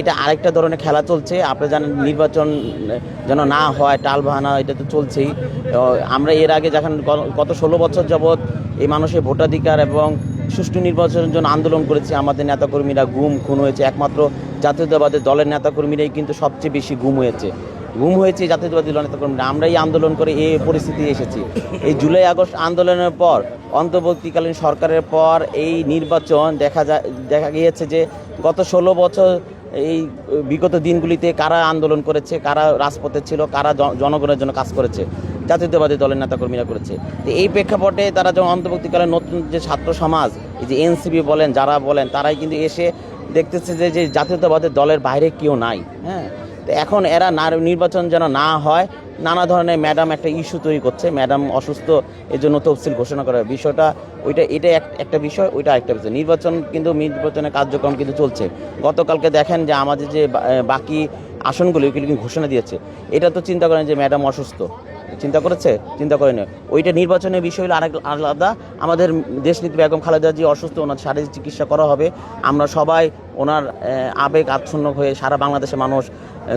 এটা আরেকটা ধরনের খেলা চলছে। আপনি জানেন নির্বাচন যেন না হয়, টালবাহানা এটা তো চলছেই। আমরা এর আগে যখন গত 16 বছর যাবৎ এই মানুষের ভোটাধিকার এবং সুষ্ঠু নির্বাচনের জন্য আন্দোলন করেছি, আমাদের নেতাকর্মীরা গুম খুন হয়েছে। একমাত্র জাতীয়তাবাদী দলের নেতাকর্মীরাই কিন্তু সবচেয়ে বেশি গুম হয়েছে জাতীয়তাবাদী দলের নেতাকর্মীরা। আমরাই আন্দোলন করে এই পরিস্থিতি এসেছি। এই জুলাই আগস্ট আন্দোলনের পর, অন্তর্বর্তীকালীন সরকারের পর এই নির্বাচন দেখা গিয়েছে যে গত 16 বছর এই বিগত দিনগুলিতে কারা আন্দোলন করেছে, কারা রাজপথে ছিল, কারা জনগণের জন্য কাজ করেছে, জাতীয়তাবাদী দলের নেতাকর্মীরা করেছে। তো এই প্রেক্ষাপটে তারা যখন অন্তর্বর্তীকালে নতুন যে ছাত্র সমাজ, এই যে এনসিপি বলেন, যারা বলেন, তারাই কিন্তু এসে দেখতেছে যে জাতীয়তাবাদী দলের বাইরে কেউ নাই। হ্যাঁ, তো এখন এরা নির্বাচন যেন না হয়, নানা ধরনের ম্যাডাম একটা ইস্যু তৈরি করছে। ম্যাডাম অসুস্থ, এই জন্য তফসিল ঘোষণা করার বিষয়টা, এটা একটা বিষয়, ওইটা একটা বিষয়। নির্বাচনের কার্যক্রম কিন্তু চলছে। গতকালকে দেখেন যে আমাদের যে বাকি আসনগুলো ওইগুলো কিন্তু ঘোষণা দিয়েছে। এটা তো চিন্তা করেন যে ম্যাডাম অসুস্থ, চিন্তা করেন ওইটা নির্বাচনের বিষয় হলো আরেক আলাদা। আমাদের দেশনেত্রী বেগম খালেদা জি অসুস্থ, ওনার শারীরিক চিকিৎসা করা হবে। আমরা সবাই ওনার আবেগ আচ্ছন্ন হয়ে সারা বাংলাদেশের মানুষ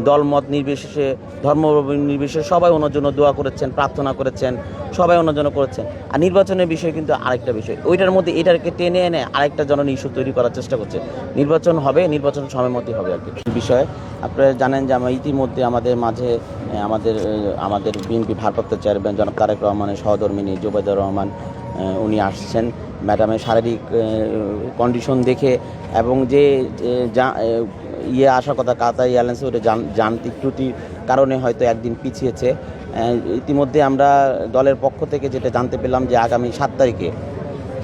দলমত নির্বিশেষে, ধর্ম নির্বিশেষে সবাই ওনার জন্য দোয়া করেছেন, প্রার্থনা করেছেন, সবাই ওনার জন্য করেছেন। আর নির্বাচনের বিষয় কিন্তু আরেকটা বিষয়, ওইটার মধ্যে এটাকে টেনে এনে আরেকটা জন ইস্যু তৈরি করার চেষ্টা করছে। নির্বাচন হবে, নির্বাচন সময় মতোই হবে আর কি। বিষয়ে আপনারা জানেন যে আমরা ইতিমধ্যে আমাদের মাঝে আমাদের বিএনপি ভারপ্রাপ্ত চেয়ারম্যান জনাব তারেক রহমানের সহধর্মিনী জুবাইদা রহমান উনি আসছেন। ম্যাডামের শারীরিক কন্ডিশন দেখে এবং যে আসার কথা কাতার এয়ারলাইন্সে, ওটা যান্ত্রিক ত্রুটির কারণে হয়তো একদিন পিছিয়েছে। ইতিমধ্যে আমরা দলের পক্ষ থেকে যেটা জানতে পেলাম যে আগামী 7 তারিখে,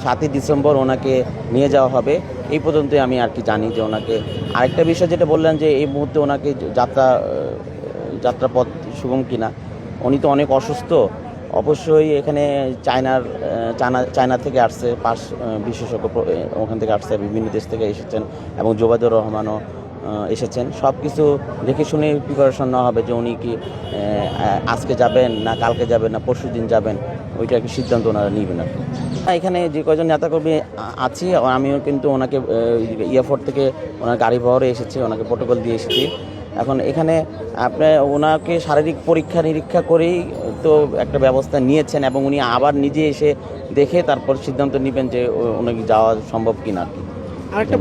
7ই ডিসেম্বর ওনাকে নিয়ে যাওয়া হবে। এই পর্যন্তই আমি আর কি জানি যে ওনাকে। আরেকটা বিষয় যেটা বললেন যে এই মুহূর্তে ওনাকে যাত্রাপথ সুগম কিনা, উনি তো অনেক অসুস্থ। অবশ্যই এখানে চায়না থেকে আসছে, বিশেষজ্ঞ ওখান থেকে আসছে, বিভিন্ন দেশ থেকে এসেছেন, এবং জুবাইদুর রহমানও এসেছেন। সব কিছু দেখে শুনে প্রিপারেশন নেওয়া হবে যে উনি কি আজকে যাবেন না কালকে যাবেন না পরশু দিন যাবেন, ওইটা কি সিদ্ধান্ত ওনারা নেবেন আর কি। এখানে যে কয়জন নেতাকর্মী আছি, আমিও কিন্তু ওনাকে এয়ারপোর্ট থেকে ওনার গাড়ি বহরে এসেছি, ওনাকে প্রোটোকল দিয়ে এসেছি। এখন এখানে আপনি ওনাকে শারীরিক পরীক্ষা নিরীক্ষা করেই তো একটা ব্যবস্থা নিয়েছেন, এবং উনি আবার নিজে এসে দেখে তারপর সিদ্ধান্ত নেবেন যে ওনাকে যাওয়া সম্ভব কিনা আর কি। আরেকটা